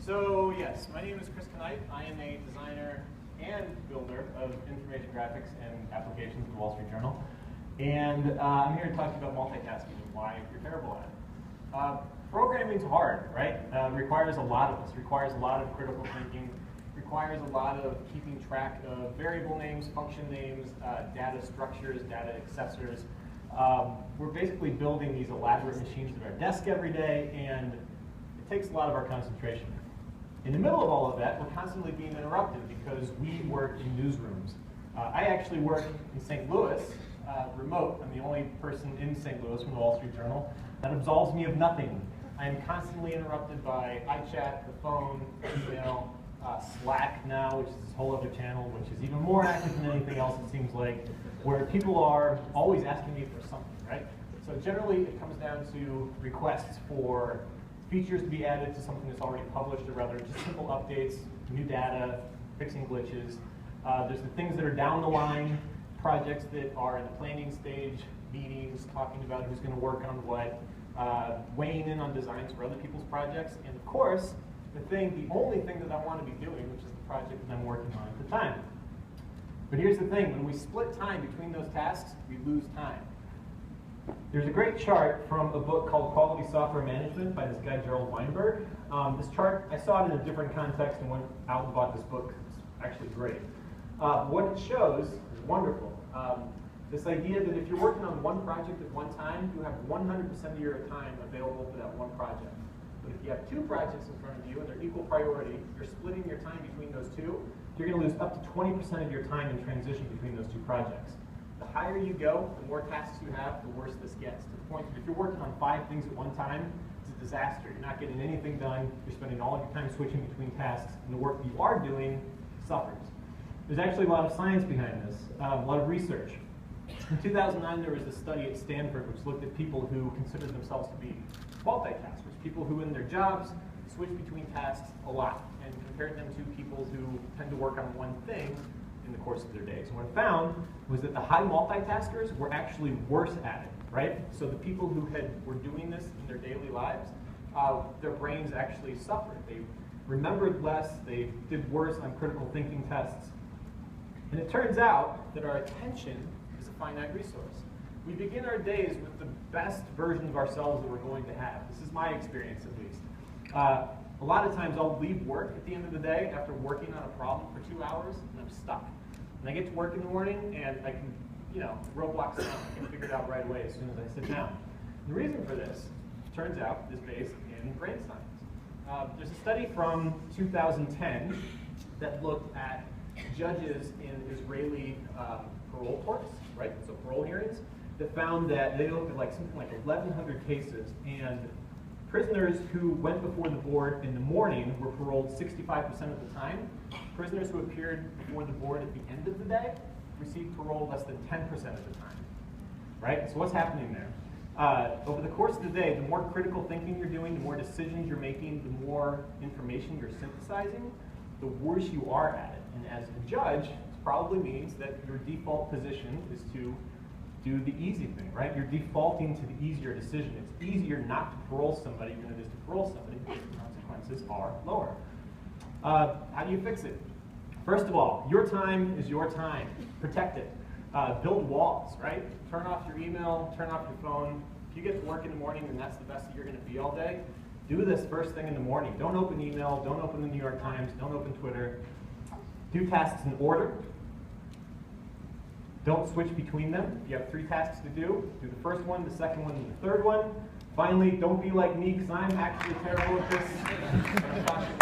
So yes, my name is Chris Canipe. I am a designer and builder of information graphics and applications for the Wall Street Journal. And I'm here to talk to you about multitasking and why you're terrible at it. Programming's hard, right? Requires a lot of us. Requires a lot of critical thinking. Requires a lot of keeping track of variable names, function names, data structures, data accessors. We're basically building these elaborate machines at our desk every day, and it takes a lot of our concentration. In the middle of all of that, we're constantly being interrupted because we work in newsrooms. I actually work in St. Louis, remote. I'm the only person in St. Louis from the Wall Street Journal. That absolves me of nothing. I am constantly interrupted by iChat, the phone, email, Slack now, which is this whole other channel, which is even more active than anything else, it seems like, where people are always asking me for something, right? So generally, it comes down to requests for features to be added to something that's already published, or rather just simple updates, new data, fixing glitches. There's the things that are down the line, projects that are in the planning stage, meetings, talking about who's going to work on what, weighing in on designs for other people's projects, and of course, the only thing that I want to be doing, which is the project that I'm working on at the time. But here's the thing, when we split time between those tasks, we lose time. There's a great chart from a book called Quality Software Management by this guy, Gerald Weinberg. This chart, I saw it in a different context and went out and bought this book. It's actually great. What it shows is wonderful. This idea that if you're working on one project at one time, you have 100% of your time available for that one project. But if you have two projects in front of you and they're equal priority, you're splitting your time between those two, you're going to lose up to 20% of your time in transition between those two projects. The higher you go, the more tasks you have, the worse this gets. To the point that if you're working on 5 things at one time, it's a disaster. You're not getting anything done. You're spending all of your time switching between tasks, and the work you are doing suffers. There's actually a lot of science behind this, a lot of research. In 2009, there was a study at Stanford which looked at people who considered themselves to be multitaskers, people who in their jobs switch between tasks a lot, and compared them to people who tend to work on one thing in the course of their days. And what it found was that the high multitaskers were actually worse at it, right? So the people who were doing this in their daily lives, their brains actually suffered. They remembered less, they did worse on critical thinking tests. And it turns out that our attention is a finite resource. We begin our days with the best version of ourselves that we're going to have. This is my experience, at least. A lot of times I'll leave work at the end of the day after working on a problem for 2 hours, and I'm stuck. And I get to work in the morning, and I can, roadblocks down. I can figure it out right away as soon as I sit down. And the reason for this, turns out, is based in brain science. There's a study from 2010 that looked at judges in Israeli parole courts, right? So parole hearings, that found that they looked at something like 1,100 cases, and prisoners who went before the board in the morning were paroled 65% of the time. Prisoners who appeared before the board at the end of the day received parole less than 10% of the time, right? So what's happening there? Over the course of the day, the more critical thinking you're doing, the more decisions you're making, the more information you're synthesizing, the worse you are at it. And as a judge, it probably means that your default position is to do the easy thing, right? You're defaulting to the easier decision. It's easier not to parole somebody than it is to parole somebody because the consequences are lower. How do you fix it? First of all, your time is your time. Protect it. Build walls, right? Turn off your email, turn off your phone. If you get to work in the morning and that's the best that you're going to be all day, do this first thing in the morning. Don't open email, don't open the New York Times, don't open Twitter. Do tasks in order. Don't switch between them. If you have 3 tasks to do the first one, the second one, and the third one. Finally, don't be like me, because I'm actually terrible at this.